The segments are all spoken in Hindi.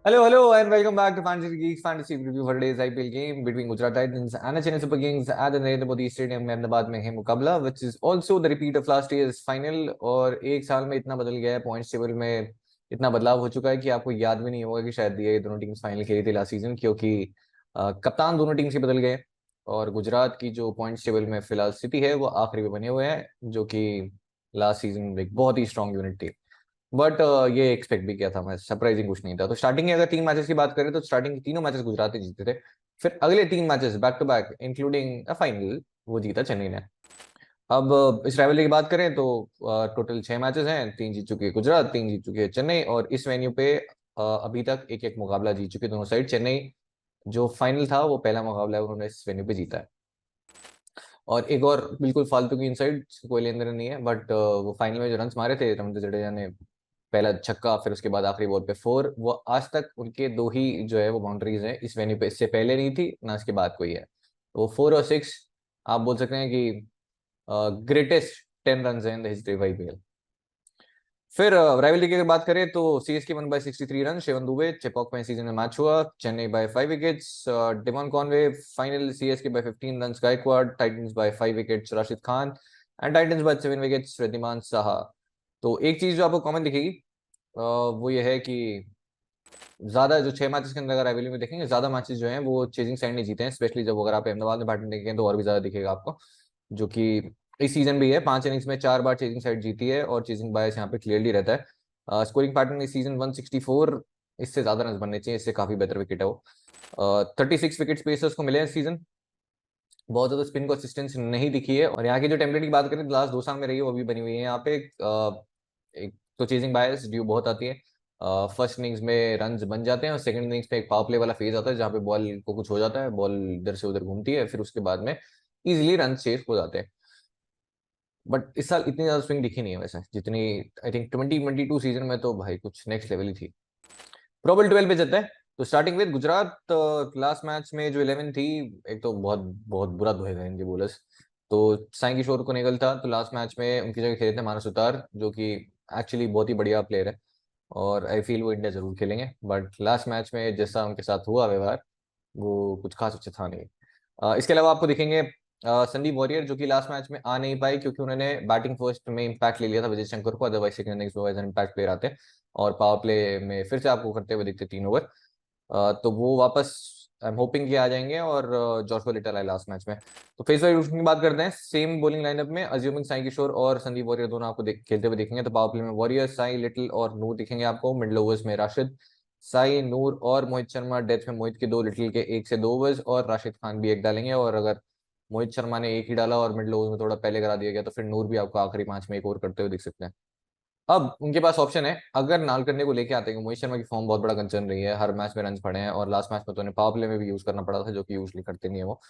Hello, and welcome back to Fantasy Geeks Fantasy Preview for today's IPL game between Gujarat Titans and the Chennai Super Kings at the Narendra Modi Stadium में अहमदाबाद में है मुकाबला, which is also the repeat of last year's final। और एक साल में इतना बदल गया है, पॉइंट्स टेबल में इतना बदलाव हो चुका है कि आपको याद भी नहीं होगा कि शायद ये दोनों टीम्स फाइनल खेली थी लास्ट सीजन, क्योंकि कप्तान दोनों टीम्स के बदल गए। और गुजरात की जो पॉइंट्स टेबल में फिलहाल स्थिति है वो आखिरी में बने हुए हैं, जो कि लास्ट सीजन एक बहुत ही स्ट्रॉन्ग यूनिट थी। बट ये एक्सपेक्ट भी किया था मैं, सरप्राइजिंग कुछ नहीं था। तो स्टार्टिंग की अगर तीन मैचेस की बात करें तो स्टार्टिंग के तीनों मैचेस गुजरात ने जीते थे। फिर अगले तीन matches back to back including final वो जीता चेन्नई ने। अब इस राइवलरी की बात करें तो टोटल 6 मैचेस हैं, 3 जीत चुकी है गुजरात, 3 जीत चुकी है चेन्नई। और इस वेन्यू पे अभी तक एक एक मुकाबला जीत चुके दोनों साइड। चेन्नई जो फाइनल था वो पहला मुकाबला है, उन्होंने इस वेन्यू पे जीता है। और एक और बिल्कुल फालतू की इनसाइड, कोई लेन देन नहीं है, बट वो फाइनल में जो रन मारे थे रविंद्र जडेजा ने, पहला छक्का फिर उसके बाद आखिरी बॉल पे फोर, वो आज तक उनके दो ही जो है वो बाउंड्रीज हैं इस वेन्यू पे। इससे पहले नहीं थी ना इसके बाद कोई है। वो 4 और 6 आप बोल सकते हैं कि ग्रेटेस्ट 10 रन है in the history of IPL. फिर राइवलरी की अगर बात करें तो CSK won by 63 run, Shivam Dube Chepauk में सीजन में मैच हुआ। Chennai by 5 wickets, Devon Conway final. CSK by 15 run, Gaikwad. Titans by 5 wickets, Rashid Khan. And Titans by 7 wickets, Wriddhiman Saha. तो एक चीज जो आपको कॉमन दिखेगी वो ये है कि ज्यादा जो 6 मैचेस के अंदर अगर राइवलरी में देखेंगे, ज्यादा मैचेस जो हैं वो चेजिंग साइड ने जीते हैं। स्पेशली जब अगर आप अहमदाबाद में बैटिंग देखेंगे तो और भी ज्यादा दिखेगा आपको, जो कि इस सीजन भी है। 5 इनिंग्स में 4 बार चेजिंग साइड जीती है और चेजिंग बायस यहाँ पे क्लियरली रहता है। स्कोरिंग पैटर्न इस सीजन 164, इससे ज्यादा रन बनने चाहिए, इससे काफी बेहतर विकेट है वो। 36 विकेट पेसर्स को मिले हैं इस सीजन। बहुत ज्यादा स्पिन कंसिस्टेंसी नहीं दिखी है। और यहाँ की जो टेम्पलेट की बात करें लास्ट 2 साल में रही है वो भी बनी हुई है यहाँ पे। एक तो चेजिंग बायस ड्यू बहुत आती है। फर्स्ट इनिंग्स में रन बन जाते हैं और सेकंड इनिंग्स में एक पावर प्ले वाला फेज आता है जहाँ पे बॉल को कुछ हो जाता है, बॉल इधर से उधर घूमती है, फिर उसके बाद में इजिली रन चेस हो जाते हैं। बट इस साल इतनी ज्यादा स्विंग दिखी नहीं है वैसे जितनी आई थिंक 2022 सीजन में तो भाई कुछ नेक्स्ट लेवल ही थी। प्रोबल 12 पे चलते हैं। तो starting with Gujarat, last match में जो 11 थी, एक तो बहुत बहुत बुरा धोएगा इनके बोलर्स। तो साई किशोर को निकल था, तो लास्ट मैच में उनकी जगह खेले थे मानस सुतार, जो कि एक्चुअली बहुत ही बढ़िया प्लेयर है। और आई फील वो इंडिया जरूर खेलेंगे, बट लास्ट मैच में जैसा उनके साथ हुआ व्यवहार वो कुछ खास अच्छा था नहीं। इसके अलावा आपको दिखेंगे संदीप वॉरियर, जो कि लास्ट मैच में आ नहीं पाए क्योंकि उन्होंने बैटिंग फर्स्ट में इम्पैक्ट ले लिया था विजय शंकर को। अदरवाइज सेकंड इनिंग्स में इम्पैक्ट प्लेयर आते हैं और पावर प्ले में फिर से आपको करते हुए दिखते 3 ओवर। तो वो वापस आई एम होपिंग कि आ जाएंगे। और जॉशुआ लिटल आए लास्ट मैच में। तो फेस वाइज की बात करते हैं, सेम बॉलिंग लाइनअप में अज्यूमिंग साई किशोर और संदीप वॉरियर दोनों आपको खेलते हुए दिखेंगे। तो पावर प्ले में वॉरियर, साई, लिटिल और नूर दिखेंगे आपको। मिडल ओवर्स में राशिद, साई, नूर और मोहित शर्मा। डेथ में मोहित के 2, लिटिल के 1 से 2 ओवर्स और राशिद खान भी एक डालेंगे। और अगर मोहित शर्मा ने एक ही डाला और मिडल ओवर में थोड़ा पहले करा दिया गया तो फिर नूर भी आपको आखिरी 5 में एक ओवर करते हुए दिख सकते हैं। अब उनके पास ऑप्शन है, अगर नालकंडे को लेके आते हैं। मोहित शर्मा की फॉर्म बहुत बड़ा कंसर्न रही है, हर मैच में रन पड़े हैं और लास्ट मैच में तो उन्हें पावर प्ले में भी यूज करना पड़ा था, जो कि यूजली करते नहीं है वो।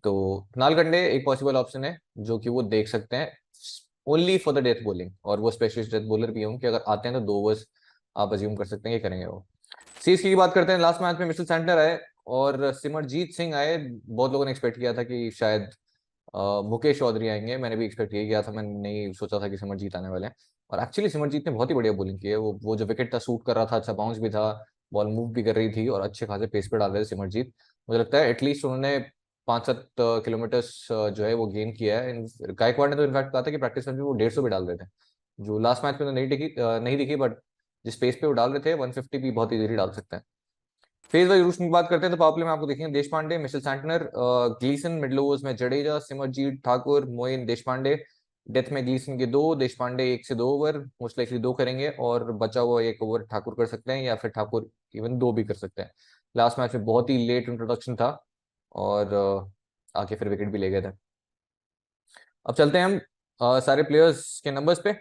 तो नालकंडे एक पॉसिबल ऑप्शन है जो कि वो देख सकते हैं, only for the death bowling. और वो स्पेशलिस्ट डेथ बॉलर भी होंगे कि अगर आते हैं तो 2 ओवर्स आप अज्यूम कर सकते हैं कि करेंगे वो। सीएसके की बात करते हैं, लास्ट मैच में मिचेल सैंटनर आए और सिमरजीत सिंह आए। बहुत लोगों ने एक्सपेक्ट किया था कि शायद मुकेश चौधरी आएंगे, मैंने भी एक्सपेक्ट ये किया था, मैंने नहीं सोचा था कि सिमरजीत आने वाले हैं। और एक्चुअली सिमरजीत ने बहुत ही बढ़िया बॉलिंग की है। वो जो विकेट था सूट कर रहा था, अच्छा बाउंस भी था, बॉल मूव भी कर रही थी और अच्छे खासे पेस पे डाल रहे थे सिमरजीत। मुझे लगता है एटलीस्ट उन्होंने 5-7 किलोमीटर जो है वो गेन किया है। गायकवाड़ ने तो इनफैक्ट कहा था कि प्रैक्टिस में भी वो 150 भी डाल रहे थे, जो लास्ट मैच में तो नहीं दिखी। बट जिस पेस पे वो डाल रहे थे 150 भी बहुत इजीली डाल सकते हैं। फेज वाइज रूट्स की बात करते हैं तो पावर प्ले में आपको देखेंगे Deshpande, Mitchell Santner, Gleeson. Middle overs में जडेजा, सिमरजीत ठाकुर, मोइन, देश पांडे। डेथ में ग्लीसन के 2, देश पांडे 1 से 2 ओवर, मोस्ट लाइकली 2 करेंगे और बचा हुआ 1 ओवर ठाकुर कर सकते हैं या फिर ठाकुर इवन 2 भी कर सकते हैं। लास्ट मैच में बहुत ही लेट इंट्रोडक्शन था और आके फिर विकेट भी ले गए थे। अब चलते हैं हम सारे प्लेयर्स के नंबर्स पे।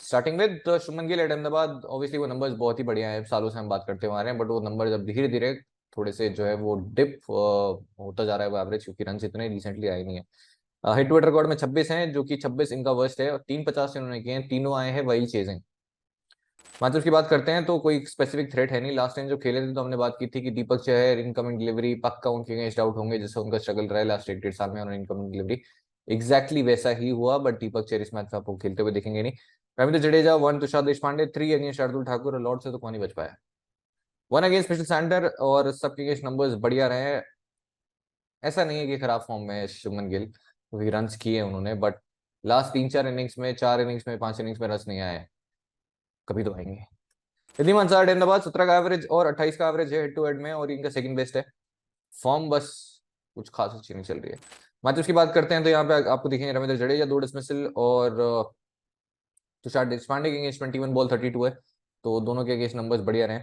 Starting with Shubman Gill at Ahmedabad. Obviously वो नंबर्स बहुत ही बढ़िया है, सालों से हम बात करते हुए आ रहे हैं, बट वो नंबर अब धीरे धीरे थोड़े से जो है वो डिप होता जा रहा है वो एवरेज, क्योंकि रन इतने रिसेंटली आए नहीं है। हिट विकेट रिकॉर्ड में 26 हैं, जो कि 26 इनका वर्स्ट है और 350 इन्होंने किए हैं, तीनों आए हैं वही चेजिंग। मैचेस की बात करते हैं तो कोई स्पेसिफिक थ्रेट है नहीं। लास्ट टाइम जो खेले थे तो हमने बात की थी कि दीपक चहर इनकमिंग डिलीवरी पक्का उनके अगेंस्ट आउट होंगे, जैसे उनका स्ट्रगल रहा है लास्ट 8 साल में उन्होंने इनकमिंग डिलीवरी। एग्जैक्टली वैसा ही हुआ, बट दीपक चहर इस मैच में आपको खेलते हुए दिखेंगे नहीं। रविंद्र जडेजा 1, तुषार देशपांडे 3 अगेंस्ट शार्दुल ठाकुर और लॉर्ड से तो कौन ही बच पाया। वन अगेंस्ट मिचेल सैंटनर और सबके अगेंस्ट नंबर्स बढ़िया रहे हैं। ऐसा नहीं है कि खराब फॉर्म में है शुभमन गिल, क्योंकि रन्स किए उन्होंने, बट लास्ट 3-4 इनिंग्स में, 4 इनिंग्स में, 5 इनिंग्स में रन्स नहीं आए। कभी तो आएंगे। रिद्धिमान साठ अहमदाबाद 17 का एवरेज और 28 का एवरेज है हेड टू हेड में, और इनका सेकंड बेस्ट है। फॉर्म बस कुछ खास अच्छी नहीं चल रही है। मैचेस की बात करते हैं तो यहाँ पे आपको दिखेंगे रविंद्र जडेजा 2 डिसमिसल और तुषार देशपांडे के अगेंस्ट 21 बॉल 32 है, तो दोनों के अगेंस्ट नंबर्स बढ़िया रहे।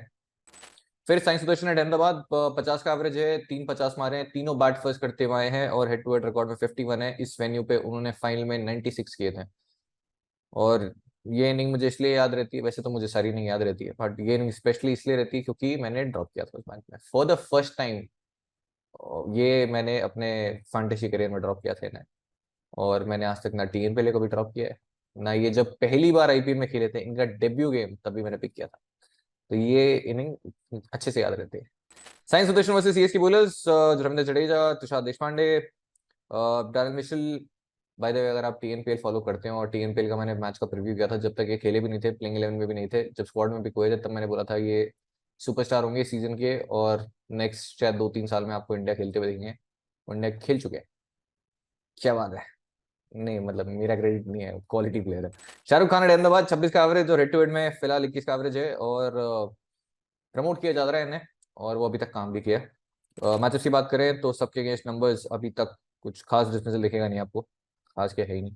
फिर साई सुदर्शन है अहमदाबाद 50 का एवरेज है, 3 50 मारे हैं, तीनों बैट फर्स्ट करते हुए आए हैं, और हेड टू हेड रिकॉर्ड में 51 है। इस वेन्यू पे उन्होंने फाइनल में 96 किए थे। और ये इनिंग मुझे इसलिए याद रहती है, वैसे तो मुझे सारी इनिंग याद रहती है, बट ये इनिंग स्पेशली इसलिए रहती है क्योंकि मैंने ड्रॉप किया था उस मैच में फॉर द फर्स्ट टाइम। ये मैंने अपने फैंटेसी करियर में ड्रॉप किया था इन्हें, और मैंने आज तक ना TNPL को भी ड्रॉप किया है, ना ये जब पहली बार IPL में खेले थे इनका डेब्यू गेम तभी मैंने पिक किया था। तो ये इनिंग अच्छे से याद रहती है। Sai Sudharsan versus CSK bowlers, Ravindra Jadeja, Tushar Deshpande, Daryl Mitchell. By the way, अगर आप TNPL फॉलो करते हो, और TNPL का मैंने मैच का प्रीव्यू किया था जब तक ये खेले भी नहीं थे, प्लेइंग 11 में भी नहीं थे, जब स्क्वाड में भी कोई थे, तब मैंने बोला था ये सुपरस्टार होंगे सीजन के, और नेक्स्ट शायद 2-3 साल में आपको इंडिया खेलते हुए देखेंगे। इंडिया खेल चुके हैं। क्या बात है। नहीं मतलब मेरा क्रेडिट नहीं है, क्वालिटी प्लेयर है। शाहरुख खान अहमदाबाद 26 का एवरेज और हेड टू हेड में फिलहाल 21 का एवरेज है, और प्रमोट किया जा रहा है इन्हें, और वो अभी तक काम भी किया। मैचेस की बात करें तो सबके अगेंस्ट नंबर्स अभी तक कुछ खास डिफरेंस दिखेगा नहीं आपको, खास क्या है ही नहीं।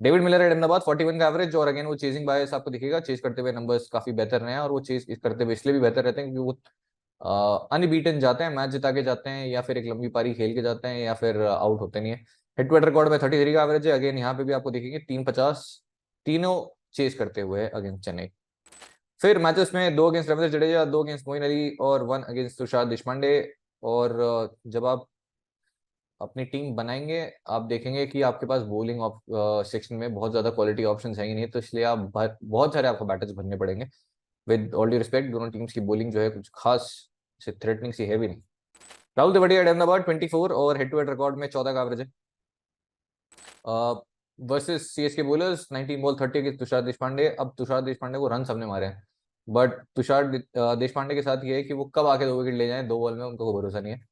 डेविड मिलर है अहमदाबाद 41 का एवरेज, और अगेन वो चेजिंग बायस आपको दिखेगा, चेज करते हुए नंबर्स काफी बेहतर रहे हैं, और वो चेज करते हुए इसलिए भी बेहतर रहते हैं क्योंकि वो अनबीटन जाते हैं, मैच जिता के जाते हैं, या फिर एक लंबी पारी खेल के जाते हैं, या फिर आउट होते नहीं है। हेड टू हेड रिकॉर्ड में 33 का एवरेज है। अगेन यहाँ पे भी आपको दिखेंगे 3-50 तीनों चेज करते हुए अगेंस्ट चेन्नई। फिर मैचेस में 2 अगेंस्ट रविंद्र जडेजा, 2 अगेंस्ट मोइन अली, और 1 अगेंस्ट तुषार देशपांडे। और जब आप अपनी टीम बनाएंगे, आप देखेंगे कि आपके पास बॉलिंग सेक्शन में बहुत ज्यादा क्वालिटी ऑप्शंस है ही नहीं, तो इसलिए आप बहुत सारे आपको बैटर्स भरने पड़ेंगे। विद ऑल ड्यू रिस्पेक्ट, दोनों टीम्स की बॉलिंग जो है कुछ खास से थ्रेटनिंग सी है भी नहीं। राहुल तेवड़िया अहमदाबाद 24 और हेड टू हेड रिकॉर्ड में 14 का एवरेज है। वर्सेस CSK बॉलर्स 19 बॉल 30 के तुषार देशपांडे। अब तुषार देशपांडे को रन सबने मारे हैं, बट तुषार देशपांडे के साथ ये है कि वो कब आके 2 विकेट ले जाएं 2 बॉल में, उनको कोई भरोसा नहीं है।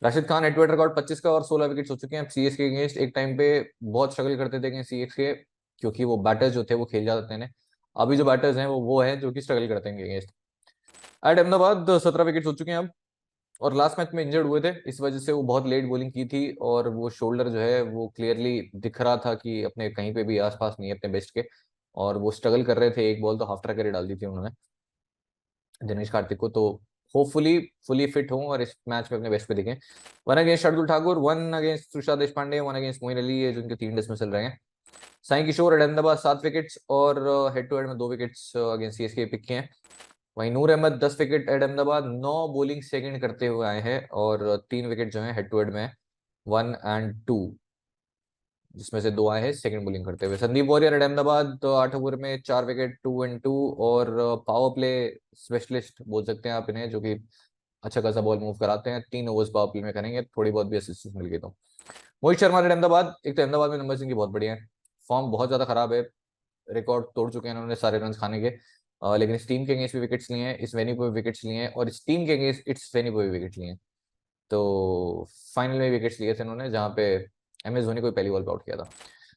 Rashid Khan head to head record 25 का और 16 विकेट हो चुके हैं। CSK अगेंस्ट एक टाइम पे बहुत स्ट्रगल करते थे CSK, क्योंकि वो बैटर्स जो थे वो खेल जाते थे। अभी जो बैटर्स हैं वो है जो कि स्ट्रगल करते हैं अगेंस्ट। एट अहमदाबाद 17 विकेट हो चुके हैं अब, और लास्ट मैच में इंजर्ड हुए थे, इस वजह से वो बहुत लेट बॉलिंग की थी, और वो शोल्डर जो है वो क्लियरली दिख रहा था कि अपने कहीं पे भी आसपास नहीं है अपने बेस्ट के, और वो स्ट्रगल कर रहे थे। एक बॉल तो हाफ ट्रैकर डाल दी थी उन्होंने दिनेश कार्तिक को, तो होपफुली फुली फिट हों और इस मैच में अपने बेस्ट पे दिखें। 1 against Shardul Thakur, 1 against Tushar Deshpande, 1 against Moeen Ali, है जिनके 3 डिसमिसल रहे हैं। साई किशोर अहमदाबाद 7 विकेट्स और हेड टू हेड में 2 विकेट्स अगेंस्ट CSK पिक किए हैं। वहीं Noor Ahmad 10 wicket at Ahmedabad, 9 bowling second करते हुए आए हैं, और 3 विकेट जो है हेड टू हेड में 1 और 2, जिसमें से 2 आए हैं सेकंड बॉलिंग करते हुए। संदीप वॉरियर एड अहमदाबाद तो 8 ओवर में 4 विकेट 2 और 2, और पावर प्ले स्पेशलिस्ट बोल सकते हैं आप इन्हें, जो कि अच्छा खासा बॉल मूव कराते हैं। 3 ओवर्स पावर प्ले में करेंगे, थोड़ी बहुत भी असिस्टेंस मिल गई तो। मोहित शर्मा एड अहमदाबाद, एक तो अहमदाबाद में नंबर इनकी बहुत बढ़िया है, फॉर्म बहुत ज्यादा खराब है, रिकॉर्ड तोड़ चुके हैं इन्होंने सारे रन खाने के, लेकिन इस टीम के अगेंस्ट भी विकेट्स लिए हैं, इस वेन्यू पे भी विकेट्स लिए हैं, और इस टीम के अगेंस्ट इस वेन्यू पे भी विकेट लिए हैं। तो फाइनल में विकेट्स लिए थे इन्होंने, जहां पे MS धोनी को पहली बॉल पे आउट किया था।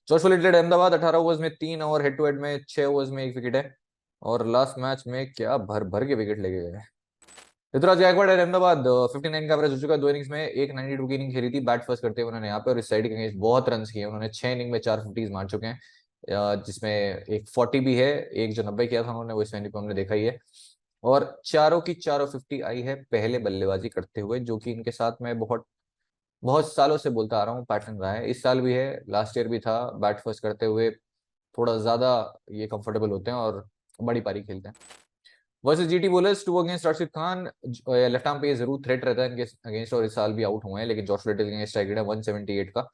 जोशुआ लिटल अहमदाबाद 18 ओवर्स में 3 और हेड टू हेड में 6 ओवर्स में 1 विकेट है, और लास्ट मैच में क्या भर भर के विकेट लेके गए। ऋतुराज गायकवाड़ अहमदाबाद 59 का एवरेज हो चुका है 2 इनिंग्स में, एक 92 की इनिंग खेली थी बैट फर्स्ट करते हुए उन्होंने यहाँ पे, और इस साइड के अगेंस्ट बहुत रन किए उन्होंने। 6 इनिंग में 4 50s मार चुके हैं, जिसमें एक 40 भी है, एक जो 90 किया था उन्होंने, वो इस वेन्यू पे हमने देखा ही है। और चारों की चारों 50 आई है पहले बल्लेबाजी करते हुए, जो कि इनके साथ मैं बहुत बहुत सालों से बोलता आ रहा हूँ पैटर्न रहा है, इस साल भी है, लास्ट ईयर भी था। बैट फर्स्ट करते हुए थोड़ा ज्यादा ये कंफर्टेबल होते हैं और बड़ी पारी खेलते हैं। Versus GT bowlers 2 against Rashid Khan, left arm पे ये जरूर थ्रेट रहता है इनके अगेंस्ट, और इस साल भी आउट हुए हैं, लेकिन जॉश लिटिल के अगेंस्ट टारगेट है 178 का।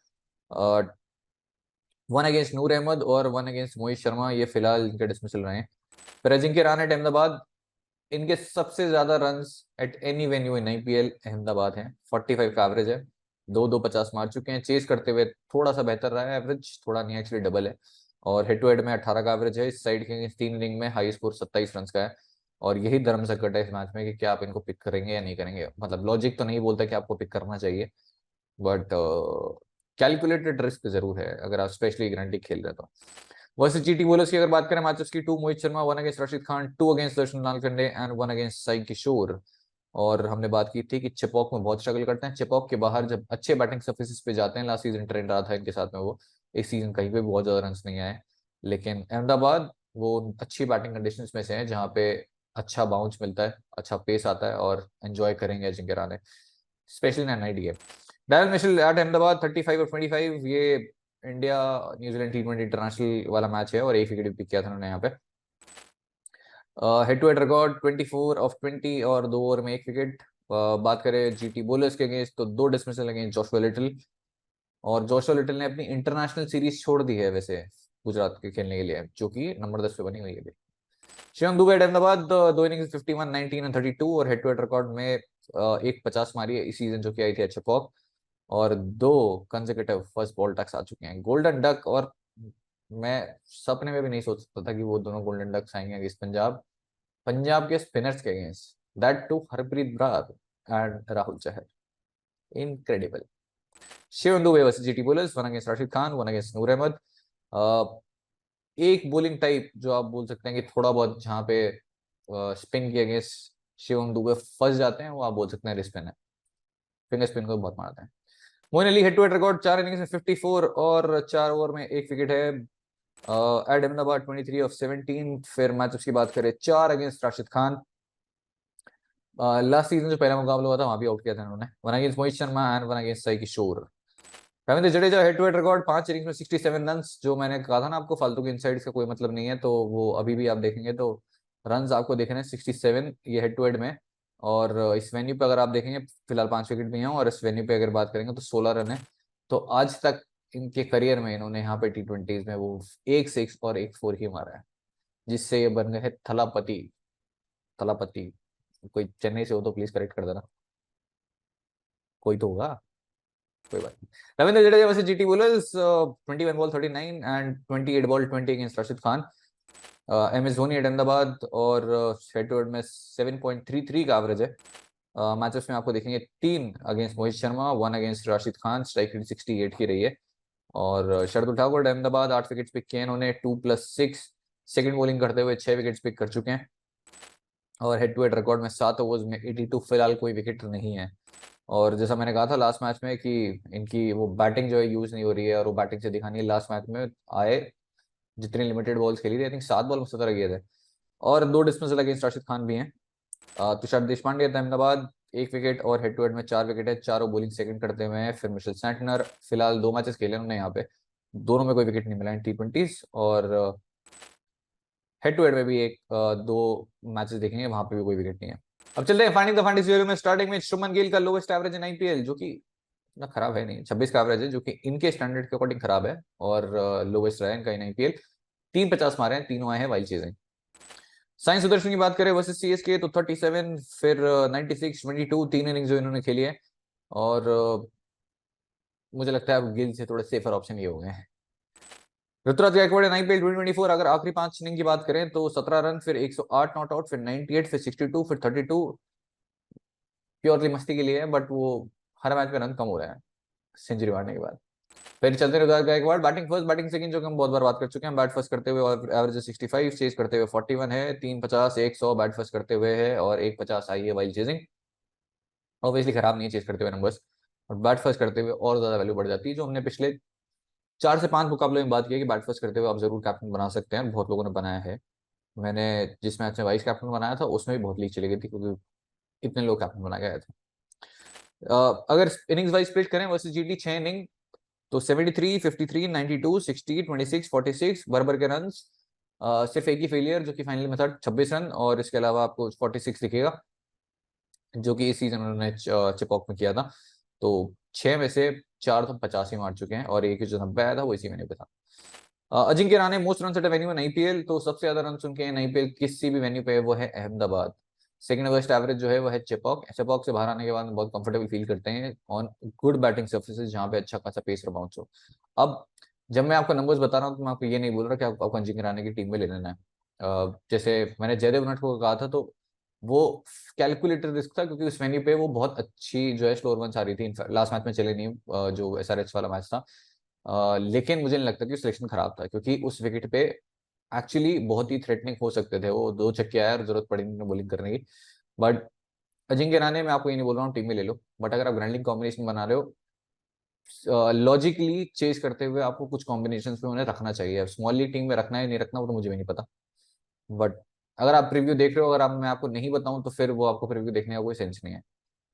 1 अगेंस्ट नूर अहमद और 1 अगेंस्ट मोहित शर्मा, ये फिलहाल इनके डिसमिसल रहे हैं। फिर अजिंक्य रहाणे एट अहमदाबाद, इनके सबसे ज्यादा runs at any venue in IPL Ahmedabad हैं, 45 का एवरेज है, 2 50 मार चुके हैं। चेस करते हुए थोड़ा सा बेहतर रहा है एवरेज, थोड़ा नहीं एक्चुअली डबल है, और हेड टू हेड में 18 का एवरेज है। इस साइड के 3 इनिंग में हाई स्कोर 27 रन का है, और यही धर्म संकट है इस मैच में कि क्या आप इनको पिक करेंगे या नहीं करेंगे। मतलब लॉजिक तो नहीं बोलता कि आपको पिक करना चाहिए, बट कैलकुलेटेड रिस्क जरूर है अगर आप स्पेशली गारंटी खेल रहे हैं तो। वर्सेस जीटी बॉलर्स की अगर बात करें मैचेस की, 2 Mohit Sharma, 1 against Rashid Khan, 2 against Darshan Nalkande and 1 against Sai Kishore. और हमने बात की थी कि चेपॉक में बहुत स्ट्रगल करते हैं। चेपॉक के बाहर जब अच्छे बैटिंग सर्फेसिस पे जाते हैं, लास्ट सीजन ट्रेंड रहा था इनके साथ में, वो इस सीजन कहीं पे भी बहुत ज्यादा रन नहीं आए। लेकिन अहमदाबाद वो अच्छी बैटिंग कंडीशंस में से है जहाँ पे अच्छा बाउंस मिलता है, अच्छा पेस आता है और एंजॉय करेंगे Ajinkya Rahane, specially in night game. Daryl Mitchell at Ahmedabad 35 और 25, ये इंडिया न्यूजीलैंड T20 इंटरनेशनल वाला मैच है और एक विकेट भी पिक किया था उन्होंने यहाँ पे। Head to head record 24 off 20 और 2 ओवर में 1 विकेट। बात करें जीटी बॉलर्स के अगेंस्ट तो 2 डिसमिसल अगेंस्ट जोशुआ लिटिल, और जोशुआ लिटिल ने अपनी इंटरनेशनल सीरीज छोड़ दी है वैसे गुजरात के खेलने के लिए, जो कि नंबर 10 पे बनी हुई है। शिवम दुबे एट अहमदाबाद 2 इनिंग्स 51, 19 और 32, और हेड टू हेड रिकॉर्ड में 1 50 मारी है इस सीजन जो कि आई थी अच्छे पॉक, और 2 कंसेक्यूटिव फर्स्ट बॉल टक्स आ चुके हैं। गोल्डन डक, और मैं सपने में भी नहीं सोच सकता था कि वो दोनों गोल्डन डक्स आएंगे अगेंस्ट पंजाब, पंजाब के स्पिनर्स के against, that too Harpreet Brar and Rahul Chahar. Incredible. Shivam Dube versus GT bowlers, 1 against Rashid Khan, 1 against Noor Ahmad. एक बोलिंग टाइप जो आप बोल सकते हैं कि थोड़ा बहुत जहाँ पे स्पिन के अगेंस्ट शिवम दुबे फंस जाते हैं, वो आप बोल सकते हैं रिस्पिन है, फिंगर स्पिन को बहुत मारते हैं। Moeen Ali head to head record 4 innings में 54 और 4 ओवर में 1 विकेट है एट अहमदाबाद 23 ऑफ 17। फिर मैच की बात करें, 4 against Rashid Khan, last season जो पहला मुकाबला हुआ था वहां भी आउट किया था उन्होंने, 1 against Mohit Sharma and 1 against Sai Kishore. Ravindra Jadeja head to head record 5 innings में 67 रन्स, जो मैंने कहा था ना आपको फालतू के इनसाइड्स का कोई मतलब नहीं है, तो वो अभी भी आप देखेंगे तो रन्स आपको देख रहे हैं 67 ये हेड टू हेड में। और इस वेन्यू पे अगर आप देखेंगे फिलहाल 5 विकेट भी हैं, और इस वेन्यू पे अगर बात करेंगे तो 16 रन है। तो आज तक इनके करियर में इन्होंने यहाँ पे T20s में वो 1 6 और 1 4 ही मारा है, जिससे ये बन गए हैं थलापति। थलापति, कोई चेन्नई से हो तो प्लीज करेक्ट कर देना, कोई तो होगा, कोई बात नहीं। Ravindra Jadeja versus GT bowlers 21 ball 39 and 28 ball 20 against Rashid Khan. MS Dhoni at Ahmedabad, और हेड टू हेड में 7.33 का एवरेज है। मैचेस में आपको देखेंगे 3 against Mohit Sharma, 1 against Rashid Khan, strike rate 68 की रही है। और शार्दुल ठाकुर अहमदाबाद 8 विकेट्स पिक किए हैं उन्होंने, 2+6, सेकंड बॉलिंग करते हुए 6 विकेट्स पिक कर चुके हैं। और हेड टू हेड रिकॉर्ड में 7 ओवर्स में 82, फिलहाल कोई विकेट नहीं है। और जैसा मैंने कहा था लास्ट मैच में कि इनकी वो बैटिंग जो है यूज नहीं हो रही है, और वो बैटिंग से दिखानी है। लास्ट मैच में आए जितनी लिमिटेड बॉल्स खेली थी, आई थिंक 7 बॉल में 17 किए थे, और 2 डिसमिसल अगेंस्ट राशिद खान भी हैं। तुषार देशपांडे अहमदाबाद 1 विकेट, और हेड टू हेड में 4 विकेट है, चारों बॉलिंग सेकंड करते हुए हैं। फिर मिशेल सैंटनर, फिलहाल 2 मैचेस खेले उन्होंने यहाँ पे, दोनों में कोई विकेट नहीं मिला इन T20s, और हेड टू हेड में भी 2 मैचेस देखेंगे वहां पे भी कोई विकेट नहीं है। अब चलते हैं फाइंडिंग द फैंटेसी में। स्टार्टिंग में शुभमन गिल का लोवेस्ट एवरेज इन IPL, जो कि इतना खराब है नहीं, 26 का एवरेज है, जो कि इनके स्टैंडर्ड के अकॉर्डिंग खराब है, और लोवेस्ट रहा है इनका इन IPL। 350 मारे हैं, तीनों आए हैं वाइल्ड चेजिंग। साइंस सुदर्शन की बात करें वर्सेस CSK तो 37, फिर 96, 22, 3 इनिंग्स जो इन्होंने खेली है, और मुझे लगता है अब गिल से थोड़े सेफर ऑप्शन ये हो गए हैं। ऋतुराज गायकवाड़ इन IPL 2024 अगर आखिरी 5 इनिंग की बात करें तो 17 रन, फिर 108 नॉट आउट, फिर 98, फिर 62, फिर 32, प्योरली मस्ती के लिए है, बट वो हर मैच में रन कम हो रहा है सेंचुरी मारने के बाद। फिर चलते हैं Ruturaj Gaikwad, batting first batting second, जो कि हम बहुत बार बात कर चुके हैं। बैट फर्स्ट करते हुए और एवरेज 65, चेज करते हुए 41 है, 350, 100 बैट फर्स्ट करते हुए है, और 150 आई है वाइल चेजिंग। ऑब्वियसली खराब नहीं है चेज करते हुए नंबर्स, और बैट फर्स्ट करते हुए और ज्यादा वैल्यू बढ़ जाती है, जो हमने पिछले 4 से 5 मुकाबले में बात की है कि बैट फर्स्ट करते हुए आप जरूर कैप्टन बना सकते हैं, बहुत लोगों ने बनाया है। मैंने जिस मैच में वाइस कैप्टन बनाया था उसमें भी बहुत लीग चली गई थी, क्योंकि इतने लोग कैप्टन बनाए गए थे। अगर इनिंग्स वाइज स्प्लिट करें वर्सेस जीटी 6 इनिंग तो 73, 53, 92, 60, 26, 46 बराबर के रन। सिर्फ एक ही फेलियर जो कि फाइनली में था, 26 रन, और इसके अलावा आपको 46 दिखेगा जो कि इस सीजन उन्होंने चिपॉक में किया था। तो 6 में से 4 तो 50 ही मार चुके हैं, और एक जो 90 आया था वो इसी महीने पे था। Ajinkya Rahane most run at venue in IPL, तो सबसे ज्यादा रन उनके इन IPL किसी भी वेन्यू पे वो है अहमदाबाद। सेकंड वेस्ट एवरेज जो है वो है चेपॉक। चेपॉक से बाहर आने के बाद बहुत कंफर्टेबल फील करते हैं ऑन गुड बैटिंग सर्फेसेस जहाँ पे अच्छा खासा पेस और बाउंस हो। अब जब मैं आपको नंबर्स बता रहा हूँ तो मैं आपको ये नहीं बोल रहा कि आपको अजिंक्य रहाणे की टीम में ले लेना है। जैसे मैंने जयदेव उनटकट को कहा था, तो वो कैलकुलेटेड रिस्क था, क्योंकि उस वेन्यू पे वो बहुत अच्छी जो है स्लोअर रन्स आ रही थी। लास्ट मैच में चले नहीं, जो SRH वाला मैच था। लेकिन मुझे नहीं लगता कि सिलेक्शन खराब था, क्योंकि उस विकेट पे एक्चुअली बहुत ही थ्रेटनिंग हो सकते थे वो। 2 छक्के आया और जरूरत पड़ी नहीं बॉलिंग करने की। बट अजिंक्य रहाणे, मैं आपको ये नहीं बोल रहा हूँ टीम में ले लो, बट अगर आप ग्राउंडिंग कॉम्बिनेशन बना रहे हो, लॉजिकली चेज करते हुए आपको कुछ कॉम्बिनेशन में उन्हें रखना चाहिए। स्मॉल लीग टीम में रखना है नहीं रखना वो तो मुझे भी नहीं पता। बट अगर आप प्रीव्यू देख रहे हो, अगर आप मैं आपको नहीं बताऊं तो फिर वो आपको प्रीव्यू देखने का कोई सेंस नहीं है।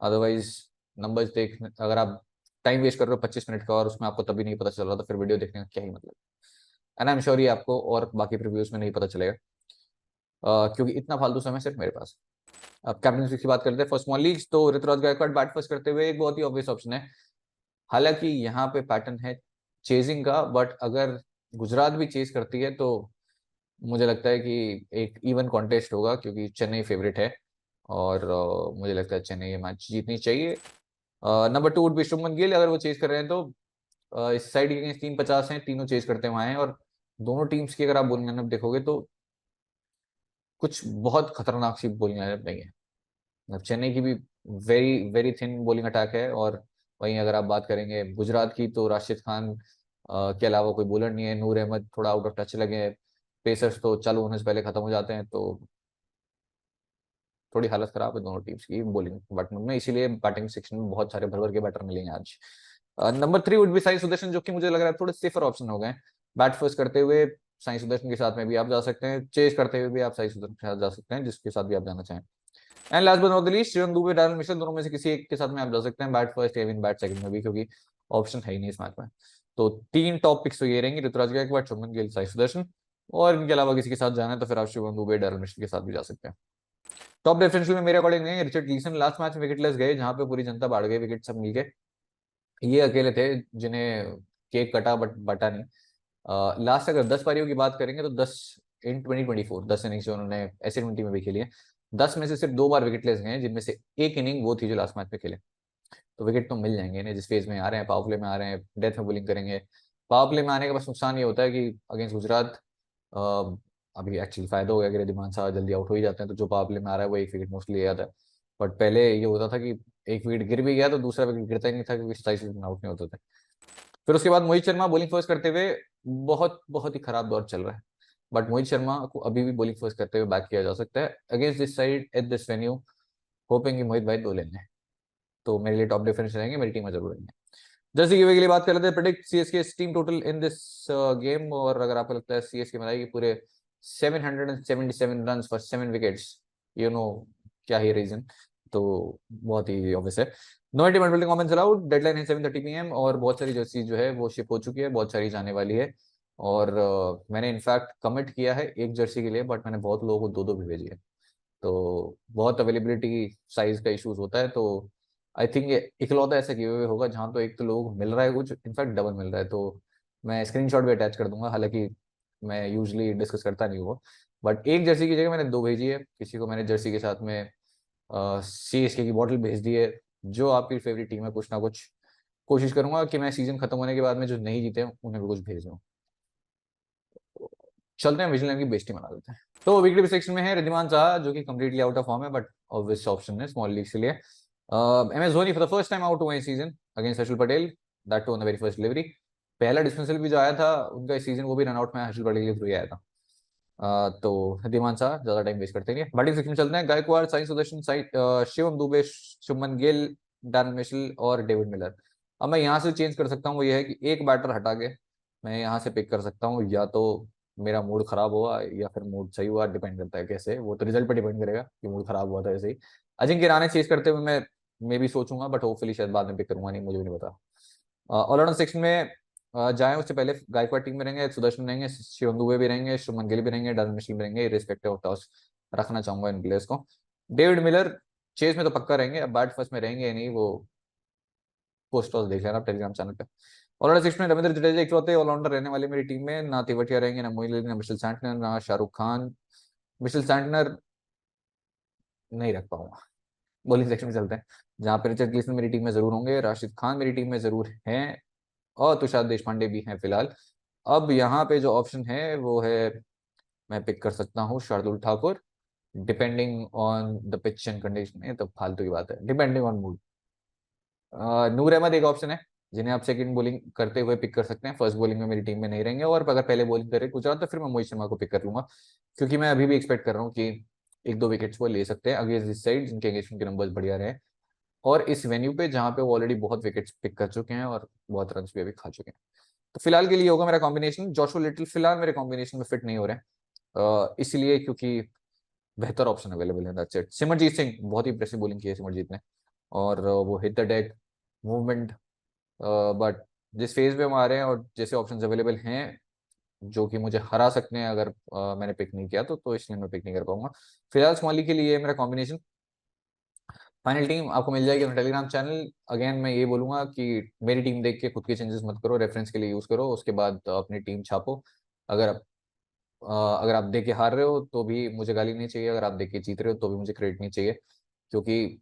अदरवाइज नंबर्स देख, अगर आप टाइम वेस्ट कर रहे हो 25 मिनट का और उसमें आपको तभी नहीं पता चल रहा, तो फिर वीडियो देखने का क्या ही मतलब। एंड आई एम श्योर ये आपको और बाकी प्रीव्यूज में नहीं पता चलेगा, क्योंकि इतना फालतू समय सिर्फ मेरे पास। अब कैप्टन की बात करते हैं फॉर स्मॉल लीग्स, तो ऋतुराज गायकवाड़ बैट फर्स्ट करते हुए एक बहुत ही ऑब्वियस ऑप्शन है। हालांकि यहाँ पे पैटर्न है चेजिंग का, बट अगर गुजरात भी चेज करती है तो मुझे लगता है कि एक इवन कॉन्टेस्ट होगा, क्योंकि चेन्नई फेवरेट है। और मुझे लगता है चेन्नई ये मैच जीतनी चाहिए। Number 2 would be Shubman Gill. अगर वो चेज कर रहे हैं तो इस साइड के अगेंस्ट 350 हैं, तीनों चेज करते हुए आए हैं। और दोनों टीम्स की अगर आप बॉलिंग लाइनअप देखोगे तो कुछ बहुत खतरनाक सी बॉलिंग लाइनअप नहीं है। मतलब चेन्नई की भी very very thin bowling attack है। और वहीं अगर आप बात करेंगे गुजरात की, तो राशिद खान के अलावा कोई बॉलर नहीं है। नूर अहमद थोड़ा आउट ऑफ टच लगे हैं। पेसर्स तो चालू होने से पहले खत्म हो जाते हैं, तो थोड़ी हालत खराब है दोनों टीम्स की बॉलिंग बैट्समैन में। इसीलिए बैटिंग सेक्शन में बहुत सारे भर भर के बैटर मिलेंगे आज। Number 3 would be Sai Sudarshan, जो कि मुझे लग रहा है थोड़े सेफर ऑप्शन हो गए। बैट फर्स्ट करते हुए साई सुदर्शन के साथ में भी आप जा सकते हैं, चेज करते हुए भी आप साई सुदर्शन के साथ जा सकते हैं, जिसके साथ भी आप जाना चाहें। And last but not the least, Shivam Dube, Daryl Mitchell, दोनों में से किसी एक के साथ में आप जा सकते हैं बैट फर्स्ट या इवन बैट सेकंड में भी, क्योंकि ऑप्शन है ही नहीं इस मैच में। तो 3 टॉप पिक्स तो ये रहेंगे, ऋतुराज गायकवाड़, शुभमन गिल, साई सुदर्शन। और इनके अलावा किसी के साथ जाना है तो फिर आप शिवम दुबे, डैरेन मिशेल के साथ भी जा सकते हैं। टॉप डिफरेंशियल में मेरे अकॉर्डिंग नहीं, रिचर्ड गिल्सन लास्ट मैच में विकेटलेस गए, जहां पे पूरी जनता बाढ़ गई विकेट सब मिलके। ये अकेले थे जिन्हें केक कटा बट बटा नहीं। लास्ट अगर 10 पारियों की बात करेंगे तो 10 इन 2024 10 इनिंग्स जो उन्होंने ऐसे 20 में भी खेली है, 10 में से सिर्फ 2 बार विकेटलेस गए हैं, जिनमें से एक इनिंग वो थी जो लास्ट मैच में खेले। तो विकेट तो मिल जाएंगे इन्हें, जिस फेज में आ रहे हैं, पावर प्ले में आ रहे हैं, डेथ में बॉलिंग करेंगे। पावर प्ले में आने का बस नुकसान ये होता है कि अगेंस्ट गुजरात अभी एक्चुअली फायदा हो गया कि रिद्धिमान शाह जल्दी आउट हो ही जाते हैं, तो जो पावर प्ले में आ रहा है वो एक विकेट मोस्टली ले जाता है। बट पहले ये होता था कि एक विकेट गिर भी गया तो दूसरा विकेट गिरता ही नहीं था, क्योंकि 27 विकेट आउट नहीं होते थे। फिर उसके बाद मोहित शर्मा बॉलिंग फर्स्ट करते हुए, बहुत बहुत ही खराब दौर चल रहा है, बट मोहित शर्मा को अभी भी बॉलिंग फर्स्ट करते हुए बैक किया जा सकता है against this side at this venue, hopping कि मोहित भाई 2 लेंगे। तो मेरे लिए टॉप डिफरेंस रहेंगे, मेरी टीम में जरूर रहेंगे। जैसे गिवे के लिए बात कर लेते हैं, predict CSK team total in this game. और अगर आपको लगता है सीएसके बनाएगी पूरे 777 run for 7 wickets, you know क्या ही रीजन, तो बहुत ही ऑब्वियस है। No eighty building comments allowed, deadline है 7:30 PM, और बहुत सारी जर्सी जो है वो शिप हो चुकी है, बहुत सारी जाने वाली है। और मैंने इनफैक्ट कमिट किया है एक जर्सी के लिए, बट मैंने बहुत लोगों को 2-2 भी भेजी है। तो बहुत अवेलेबिलिटी साइज का इशूज होता है, तो आई थिंक ये इकलौता ऐसा गिव अवे होगा जहाँ तो एक तो लोगों को मिल रहा है कुछ, इनफैक्ट डबल मिल रहा है। तो मैं स्क्रीनशॉट भी अटैच कर दूंगा, हालांकि मैं यूजली डिस्कस करता नहीं हुआ। बट एक जर्सी की जगह मैंने 2 भेजी है। किसी को मैंने जर्सी के साथ में CSK की बॉटल भेज दी है। जो आपकी फेवरेट टीम है, कुछ ना कुछ कोशिश करूंगा कि मैं सीजन खत्म होने के बाद में जो नहीं जीते हैं, उन्हें भी कुछ भेज दूँ। चलते हैं विजिलेंस की बेस्टी बना देते हैं। तो वीकली सेक्शन में है रिद्धिमान शाह, जो कि कंप्लीटली आउट ऑफ फॉर्म है, बट ऑब्वियस ऑप्शन है स्मॉल लीग के लिए। MS Dhoni for the first time out हुए इस season against Harshal Patel, that too on the very first delivery. पहला डिस्मिसल भी जो आया था उनका इस सीजन, वो भी रन आउट में हर्षल पटेल के थ्रू ही आया था। तो रिद्धिमान शाह ज्यादा टाइम वेस्ट करते नहीं। बैटिंग सेक्शन में चलते हैं, गायकवाड़, साई सुदर्शन, साई शिवम दुबे, शुभमन गिल, डैरेन मिशेल और डेविड मिलर। अब मैं यहाँ से चेंज कर सकता हूँ, वो ये है कि एक बैटर हटा के मैं यहाँ से पिक कर सकता हूँ, या तो मेरा मूड खराब हुआ या फिर मूड सही हुआ, डिपेंड करता है कैसे, वो तो रिजल्ट पर डिपेंड करेगा कि मूड खराब हुआ था ऐसे ही। अजिंक्य रहाणे चेज करते हुए मैं भी सोचूंगा, बट होपफुली शायद बाद में पिक करूंगा, नहीं मुझे भी नहीं पता। ऑलराउंडर सेक्शन में जाए उससे पहले गायकवाड़ टीम में रहेंगे, सुदर्शन रहेंगे, शिवम दुबे भी रहेंगे, शुभमन गिल भी रहेंगे, डैरेन मिशेल भी रहेंगे, रिस्पेक्टिव ऑफ टॉस रखना चाहूंगा इन प्लेयर्स को। डेविड मिलर चेज में तो पक्का रहेंगे, अब बैट फर्स्ट में रहेंगे या नहीं वो पोस्ट टॉस देख लेना आप टेलीग्राम चैनल पे। ऑलराउंडर सेक्शन में रविंद्र जडेजा इकलौते ऑलराउंडर रहने वाले मेरी टीम में, ना तिवटिया रहेंगे, ना मोइन अली, ना मिशेल सैंटनर, ना शाहरुख खान। मिशेल सैंटनर नहीं रख पाऊंगा। बॉलिंग सेक्शन में चलते हैं, जहाँ पे रिचर्ड गिल्सन मेरी टीम में जरूर होंगे, राशिद खान मेरी टीम में जरूर हैं, और तुषार देशपांडे भी हैं फिलहाल। अब यहाँ पे जो ऑप्शन है वो है मैं पिक कर सकता हूँ Shardul Thakur, depending on the pitch and condition. ये तो फालतू की बात है, डिपेंडिंग ऑन मूड। नूर अहमद एक ऑप्शन है जिन्हें आप सेकंड बॉलिंग करते हुए पिक कर सकते हैं। फर्स्ट बॉलिंग में मेरी टीम में नहीं रहेंगे, और अगर पहले बॉलिंग करे गुजरात तो फिर मैं मोहित शर्मा को पिक कर लूंगा, क्योंकि मैं अभी भी एक्सपेक्ट कर रहा हूँ कि एक दो विकेट्स वो ले सकते हैं अगेंस्ट दिस साइड, जिनके एंगेजमेंट के नंबर्स बढ़िया रहे, और इस वेन्यू पे जहाँ पे वो ऑलरेडी बहुत विकेट्स पिक कर चुके हैं और बहुत रन भी अभी खा चुके हैं। तो फिलहाल के लिए होगा मेरा कॉम्बिनेशन जोशुआ लिटिल, फिलहाल मेरे कॉम्बिनेशन में फिट नहीं हो रहे हैं, इसलिए क्योंकि बेहतर ऑप्शन अवेलेबल है, दैट्स इट। सिमरजीत सिंह, बहुत ही इंप्रेसिव बॉलिंग की है सिमरजीत ने, और वो hit the deck movement, but जिस फेज में हम आ रहे हैं और जैसे ऑप्शंस अवेलेबल हैं जो कि मुझे हरा सकते हैं अगर मैंने पिक नहीं किया तो इसलिए मैं पिक नहीं कर पाऊंगा। फिलहाल स्मॉली के लिए मेरा कॉम्बिनेशन। फाइनल टीम आपको मिल जाएगी अपने टेलीग्राम चैनल। अगेन मैं ये बोलूंगा कि मेरी टीम देख के खुद के चेंजेस मत करो, रेफरेंस के लिए यूज करो, उसके बाद अपनी टीम छापो। अगर अगर आप देख के हार रहे हो तो भी मुझे गाली नहीं चाहिए, अगर आप देख के जीत रहे हो तो भी मुझे क्रेडिट नहीं चाहिए, क्योंकि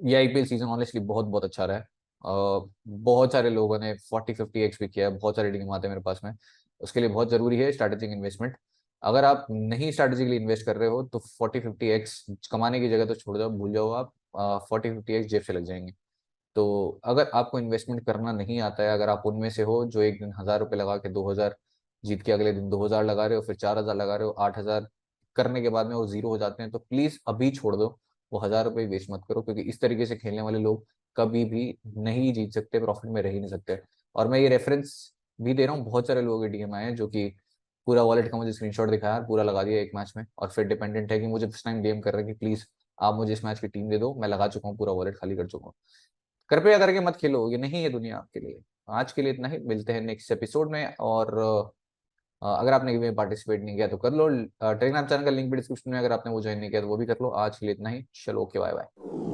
ये आईपीएल सीजन ऑनेस्टली बहुत बहुत अच्छा रहा है। बहुत सारे लोगों ने 40-50x भी किया है, बहुत सारे टीम आते हैं मेरे पास में। उसके लिए बहुत जरूरी है स्ट्रैटेजिक इन्वेस्टमेंट। अगर आप नहीं स्ट्रैटेजिकली इन्वेस्ट कर रहे हो तो 40-50x कमाने की जगह तो छोड़ जाओ, भूल जाओ आप। 40-50x जेब से लग जाएंगे। तो अगर आपको इन्वेस्टमेंट करना नहीं आता है, अगर आप उनमें से हो जो एक दिन 1,000 रुपये लगा के 2,000 जीत के अगले दिन 2,000 लगा रहे हो, फिर 4,000 लगा रहे हो, 8,000 करने के बाद में वो जीरो हो जाते हैं, तो प्लीज अभी छोड़ दो। वो 1,000 रुपये वेस्ट मत करो, क्योंकि इस तरीके से खेलने वाले लोग कभी भी नहीं जीत सकते, प्रॉफिट में रह ही नहीं सकते। और मैं ये रेफरेंस भी दे रहा हूँ, बहुत सारे लोगों के डीएम आए हैं जो कि पूरा वॉलेट का मुझे स्क्रीनशॉट दिखाया, पूरा लगा दिया एक मैच में, और फिर डिपेंडेंट है कि मुझे फर्स्ट टाइम डीएम कर रहे हैं कि प्लीज आप मुझे इस मैच की टीम दे दो, मैं लगा चुका हूँ, पूरा वॉलेट खाली कर चुका हूँ। कृपया करके मत खेलो, ये नहीं है दुनिया आपके लिए। आज के लिए इतना ही, मिलते हैं नेक्स्ट एपिसोड में। और अगर आपने गेम में पार्टिसिपेट नहीं किया तो कर लो, टेलीग्राम चैनल का लिंक भी डिस्क्रिप्शन में, अगर आपने वो ज्वाइन नहीं किया तो वो भी कर लो। आज के लिए इतना ही, चलो ओके बाय बाय।